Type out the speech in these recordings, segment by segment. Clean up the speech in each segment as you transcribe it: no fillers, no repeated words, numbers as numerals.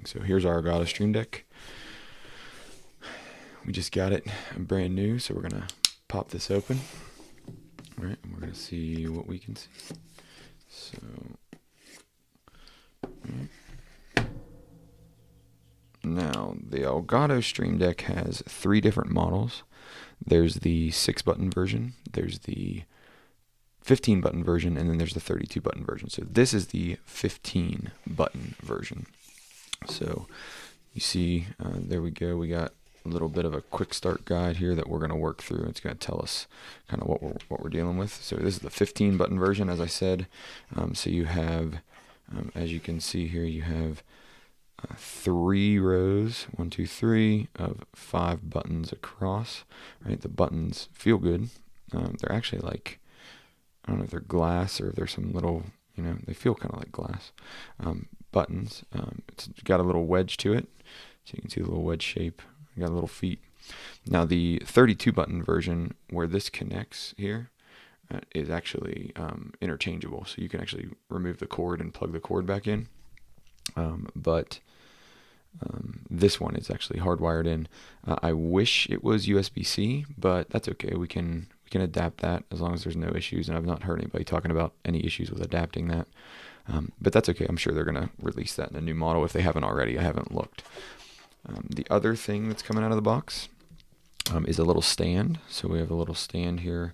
working. So here's our Elgato Stream Deck. We just got it brand new, so we're gonna pop this open. All right, and we're gonna see what we can see. So, now the Elgato Stream Deck has 3 different models. There's the 6-button version, there's the 15-button version, and then there's the 32-button version. So this is the 15-button version. So you see, there we go. We got a little bit of a quick start guide here that we're going to work through. It's going to tell us kind of what we're dealing with. So this is the 15-button version, as I said. So you have, as you can see here, you have 3 rows, 1, 2, 3, of 5 buttons across. Right, the buttons feel good. They're actually like, I don't know if they're glass or if they're some little, they feel kind of like glass buttons. It's got a little wedge to it, so you can see the little wedge shape. Got little feet. Now the 32-button version, where this connects here, is actually interchangeable, so you can actually remove the cord and plug the cord back in. But this one is actually hardwired in. I wish it was USB-C, but that's okay. We can adapt that as long as there's no issues, and I've not heard anybody talking about any issues with adapting that. But that's okay. I'm sure they're going to release that in a new model if they haven't already. I haven't looked. The other thing that's coming out of the box is a little stand. So we have a little stand here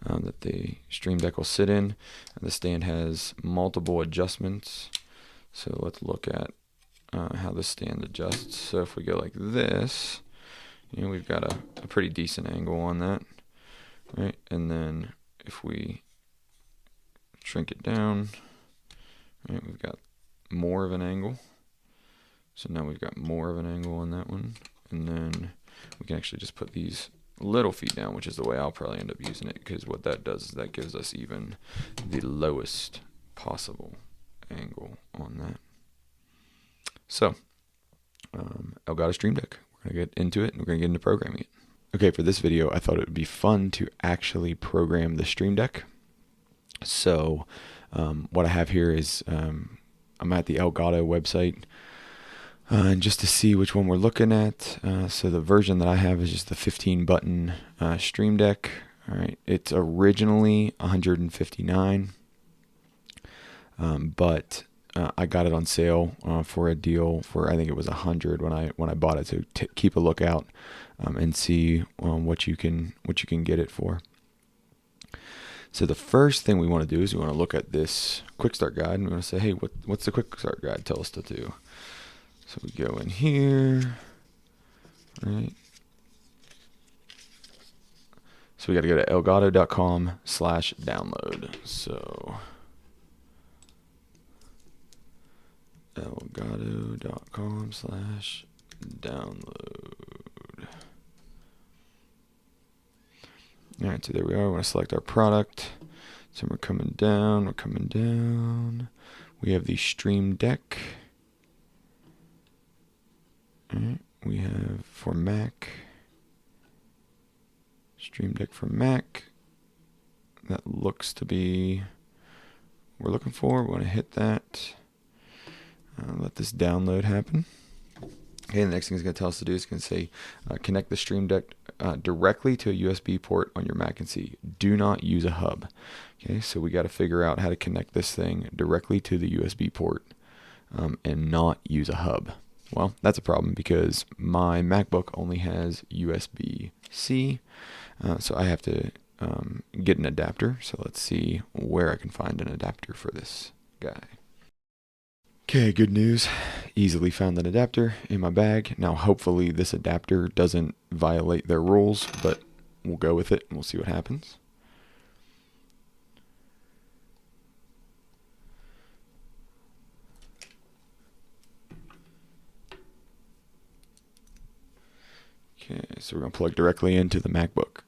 that the Stream Deck will sit in. The stand has multiple adjustments. So let's look at how the stand adjusts. So if we go like this, we've got a pretty decent angle on that. Right, and then if we shrink it down, right, we've got more of an angle. So now we've got more of an angle on that one, and then we can actually just put these little feet down, which is the way I'll probably end up using it, because what that does is that gives us even the lowest possible angle on that. So, Elgato Stream Deck. We're going to get into it, and we're going to get into programming it. Okay, for this video, I thought it would be fun to actually program the Stream Deck. So, what I have here is I'm at the Elgato website, and just to see which one we're looking at. So the version that I have is just the 15-button Stream Deck. All right, it's originally $159, but I got it on sale for a deal for, I think it was $100 when I bought it. So keep a lookout and see what you can get it for. So the first thing we want to do is we want to look at this quick start guide, and we want to say, hey, what's the quick start guide tell us to do? So we go in here, right? So we got to go to elgato.com/download. So elgato.com/download. All right, so there we are. We want to select our product. So we're coming down. We have the Stream Deck. All right, we have for Mac, Stream Deck for Mac. That looks to be what we're looking for. We want to hit that. Let this download happen. Okay, the next thing it's going to tell us to do is going to say connect the Stream Deck directly to a USB port on your Mac and C. Do not use a hub. Okay, so we got to figure out how to connect this thing directly to the USB port and not use a hub. Well, that's a problem because my MacBook only has USB-C, so I have to get an adapter. So let's see where I can find an adapter for this guy. Okay, good news. Easily found an adapter in my bag. Now, hopefully this adapter doesn't violate their rules, but we'll go with it and we'll see what happens. Okay, so we're going to plug directly into the MacBook.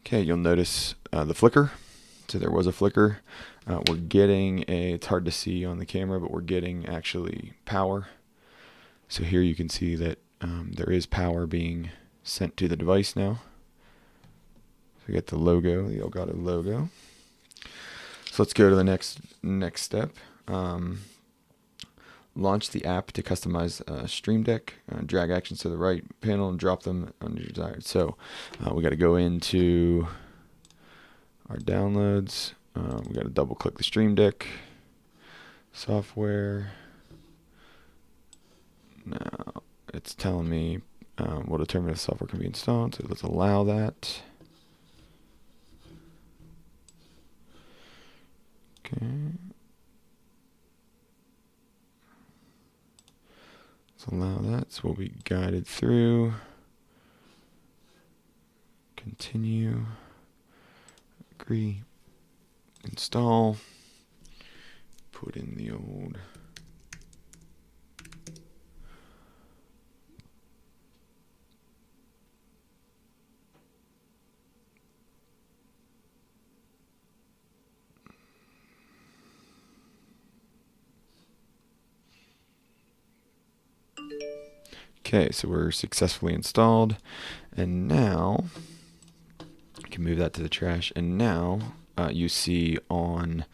Okay, you'll notice the flicker. So there was a flicker. We're getting it's hard to see on the camera, but we're getting actually power. So here you can see that there is power being sent to the device now. So we got the logo, the Elgato logo. So let's go to the next step. Launch the app to customize Stream Deck. Drag actions to the right panel and drop them under your desired. So we got to go into our downloads. We got to double click the Stream Deck software. Now it's telling me we'll determine if the software can be installed. So let's allow that. Okay. Let's allow that. So we'll be guided through. Continue. Agree. Install. Put in the old. Okay, so we're successfully installed, and now I can move that to the trash. And now you see on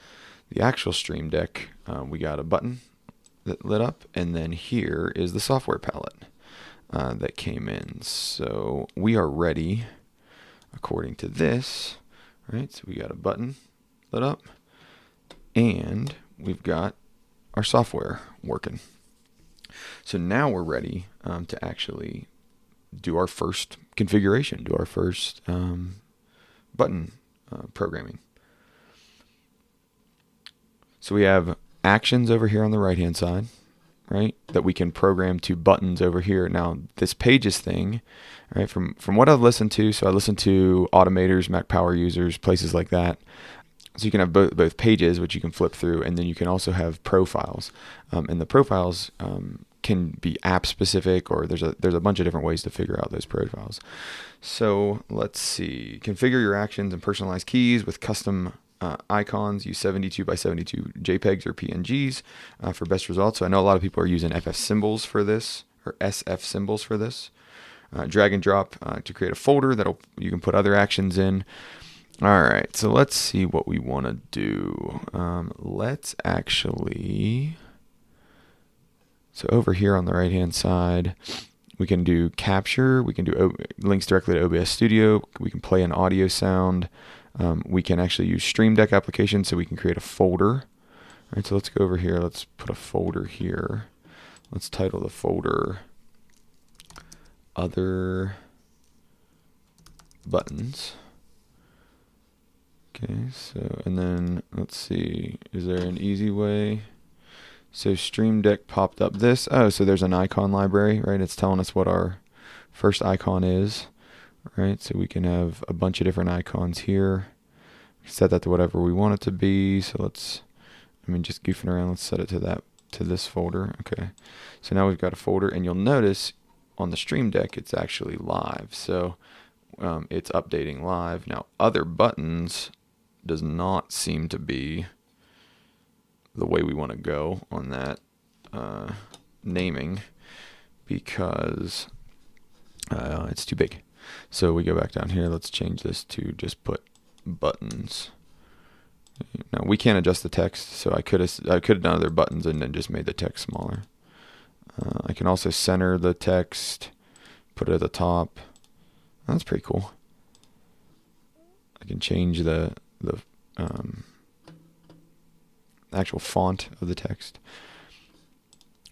the actual Stream Deck, we got a button that lit up, and then here is the software palette that came in. So we are ready, according to this, right? So we got a button lit up, and we've got our software working. So now we're ready to actually do our first configuration, do our first button programming. So we have actions over here on the right hand side, right, that we can program to buttons over here. Now this pages thing, right, from what I've listened to, so I listen to automators, Mac power users, places like that. So you can have both pages, which you can flip through, and then you can also have profiles. And the profiles can be app specific, or there's a bunch of different ways to figure out those profiles. So let's see. Configure your actions and personalized keys with custom icons. Use 72 by 72 JPEGs or PNGs for best results. So I know a lot of people are using FF symbols for this, or SF symbols for this. Drag and drop to create a folder that you can put other actions in. All right, so let's see what we want to do. Let's actually, so over here on the right hand side, we can do capture, we can do links directly to OBS Studio, we can play an audio sound, we can actually use Stream Deck application, so we can create a folder. All right, so let's go over here, let's put a folder here. Let's title the folder Other Buttons. Okay, so, and then let's see, is there an easy way? So Stream Deck popped up this. Oh, so there's an icon library, right? It's telling us what our first icon is, right? So we can have a bunch of different icons here. Set that to whatever we want it to be. So let's, just goofing around, let's set it to this folder. Okay, so now we've got a folder, and you'll notice on the Stream Deck it's actually live. So it's updating live. Now other buttons does not seem to be the way we want to go on that naming, because it's too big. So we go back down here, let's change this to just put buttons. Now we can't adjust the text, so I could have done other buttons and then just made the text smaller. I can also center the text, put it at the top. That's pretty cool. I can change the actual font of the text.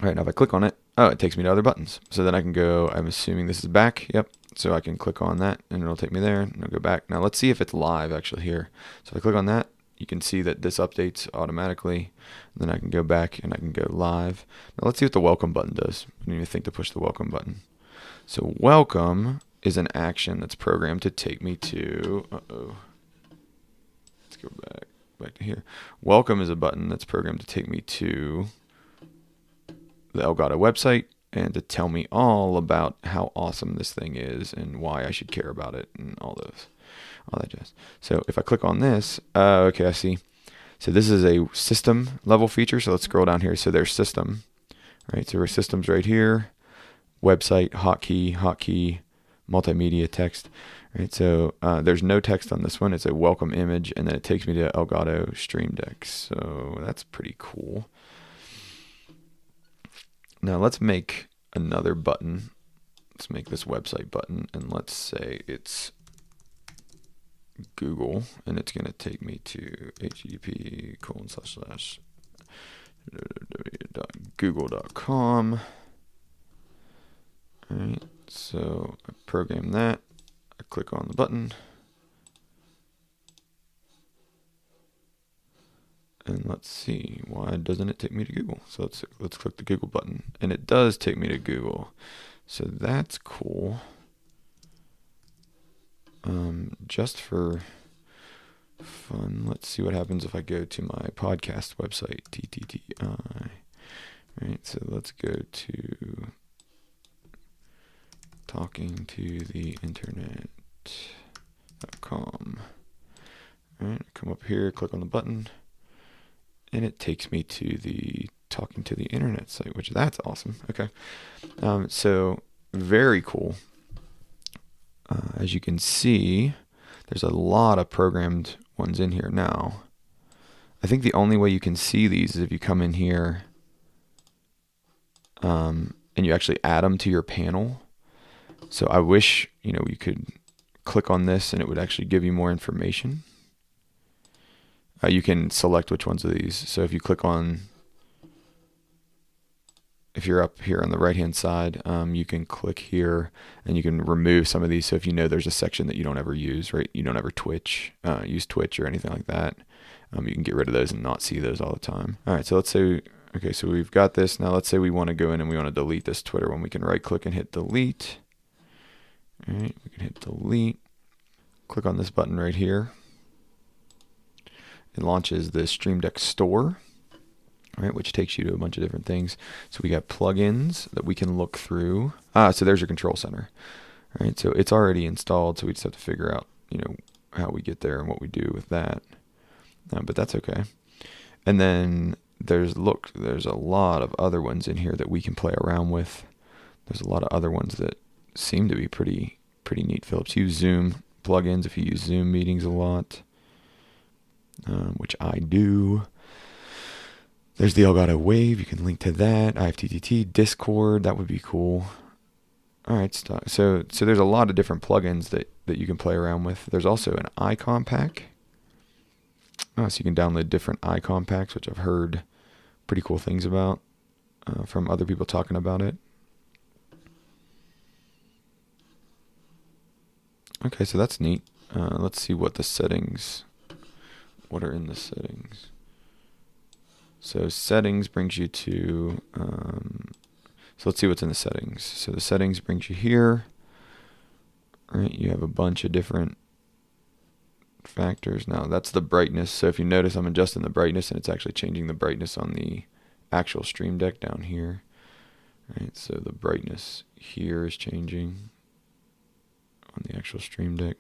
All right, now if I click on it, oh, it takes me to other buttons. So then I can go, I'm assuming this is back. Yep. So I can click on that and it'll take me there, and I'll go back. Now let's see if it's live actually here. So if I click on that, you can see that this updates automatically. And then I can go back and I can go live. Now let's see what the welcome button does. I didn't even think to push the welcome button. So welcome is an action that's programmed to take me to, let's go back to here. Welcome is a button that's programmed to take me to the Elgato website and to tell me all about how awesome this thing is and why I should care about it and all that jazz. So if I click on this, okay, I see. So this is a system level feature. So let's scroll down here. So there's system, right? So our system's right here. Website, hotkey, multimedia, text. Right, so there's no text on this one. It's a welcome image, and then it takes me to Elgato Stream Deck. So that's pretty cool. Now let's make another button. Let's make this website button, and let's say it's Google, and it's going to take me to http://www.google.com. All right, so I program that. I click on the button, and let's see, why doesn't it take me to Google? So let's click the Google button, and it does take me to Google. So that's cool. Just for fun, let's see what happens if I go to my podcast website, TTTI. Right, so let's go to talkingtotheinternet.com. All right, come up here, click on the button, and it takes me to the Talking to the Internet site, which that's awesome. Okay, so very cool. As you can see, there's a lot of programmed ones in here now. I think the only way you can see these is if you come in here and you actually add them to your panel. So I wish, you could click on this and it would actually give you more information. You can select which ones of these. So if you click on, if you're up here on the right hand side, you can click here and you can remove some of these. So if there's a section that you don't ever use, right? You don't ever use Twitch or anything like that. You can get rid of those and not see those all the time. All right, so let's say, okay, so we've got this. Now let's say we want to go in and we want to delete this Twitter one. We can right click and hit delete. All right, we can hit delete. Click on this button right here. It launches the Stream Deck store. Right, which takes you to a bunch of different things. So we got plugins that we can look through. So there's your control center. Right, so it's already installed, so we just have to figure out, how we get there and what we do with that. But that's okay. And then there's a lot of other ones in here that we can play around with. There's a lot of other ones that seem to be pretty neat. Phillips, use Zoom plugins if you use Zoom meetings a lot, which I do. There's the Elgato Wave. You can link to that. IFTTT, Discord. That would be cool. All right. So there's a lot of different plugins that you can play around with. There's also an icon pack. So you can download different icon packs, which I've heard pretty cool things about from other people talking about it. Okay, so that's neat. Let's see what are in the settings. So settings brings you to, so let's see what's in the settings. So the settings brings you here, right? You have a bunch of different factors. Now that's the brightness. So if you notice, I'm adjusting the brightness and it's actually changing the brightness on the actual Stream Deck down here. Right, so the brightness here is changing on the actual Stream Deck.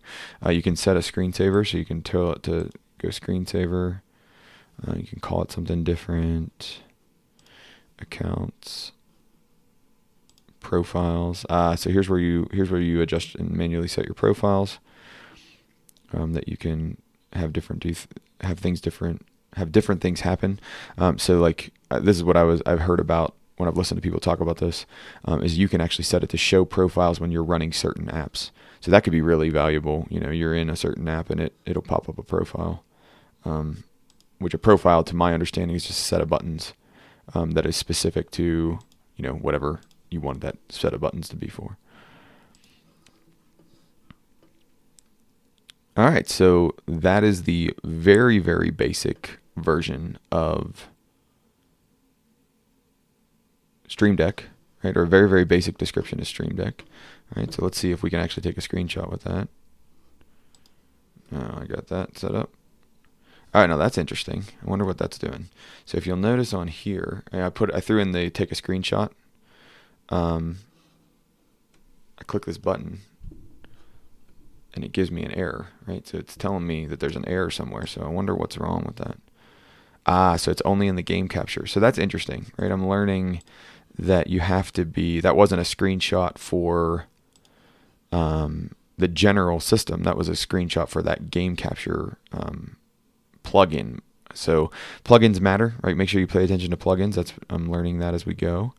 You can set a screensaver, so you can tell it to go screensaver. You can call it something different. Accounts, profiles. So here's where you adjust and manually set your profiles. That you can have different things happen. So like this is what I've heard about when I've listened to people talk about this. Is you can actually set it to show profiles when you're running certain apps. So that could be really valuable. You're in a certain app and it'll pop up a profile. Which a profile, to my understanding, is just a set of buttons that is specific to, whatever you want that set of buttons to be for. All right, so that is the very, very basic version of Stream Deck, right? Or a very, very basic description of Stream Deck. All right, so let's see if we can actually take a screenshot with that. I got that set up. All right, now that's interesting. I wonder what that's doing. So if you'll notice on here, I threw in the take a screenshot. I click this button, and it gives me an error, right? So it's telling me that there's an error somewhere. So I wonder what's wrong with that. So it's only in the game capture. So that's interesting, right? I'm learning that you have to be. That wasn't a screenshot for the general system. That was a screenshot for that game capture plugin. So plugins matter, right? Make sure you pay attention to plugins. I'm learning that as we go.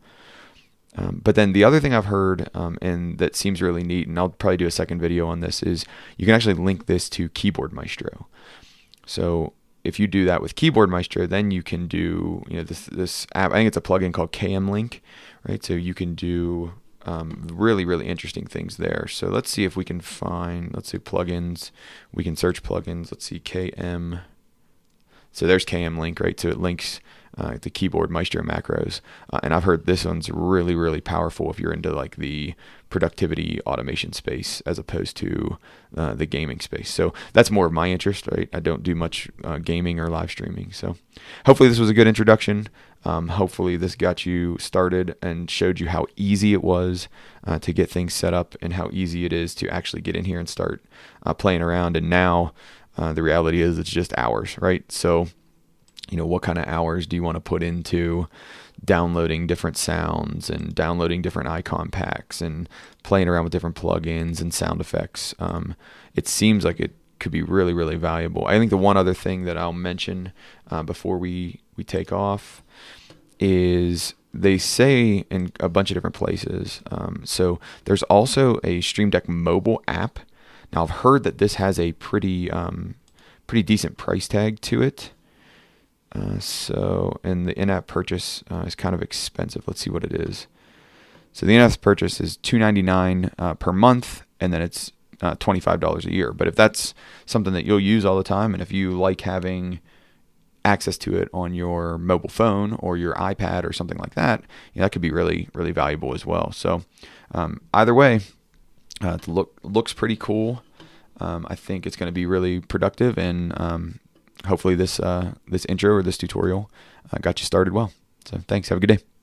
But then the other thing I've heard, and that seems really neat, and I'll probably do a second video on this, is you can actually link this to Keyboard Maestro. So if you do that with Keyboard Maestro, then you can do, this app. I think it's a plugin called KM Link, right? So you can do really, really interesting things there. So let's see if we can find, let's see, plugins. We can search plugins. Let's see, KM. So there's KM Link, right? So it links the Keyboard Maestro macros. And I've heard this one's really, really powerful if you're into like the productivity automation space as opposed to the gaming space. So that's more of my interest, right? I don't do much gaming or live streaming. So hopefully this was a good introduction. Hopefully this got you started and showed you how easy it was to get things set up and how easy it is to actually get in here and start playing around. And now the reality is it's just hours, right? So, what kind of hours do you want to put into downloading different sounds and downloading different icon packs and playing around with different plugins and sound effects? It seems like it could be really, really valuable. I think the one other thing that I'll mention before we take off is they say in a bunch of different places. So there's also a Stream Deck mobile app. Now I've heard that this has a pretty decent price tag to it. And the in-app purchase is kind of expensive. Let's see what it is. So the in-app purchase is $299 per month, and then it's $25 a year. But if that's something that you'll use all the time, and if you like having access to it on your mobile phone or your iPad or something like that, that could be really, really valuable as well. So either way, it looks pretty cool. I think it's going to be really productive, and hopefully this intro or this tutorial got you started well. So thanks. Have a good day.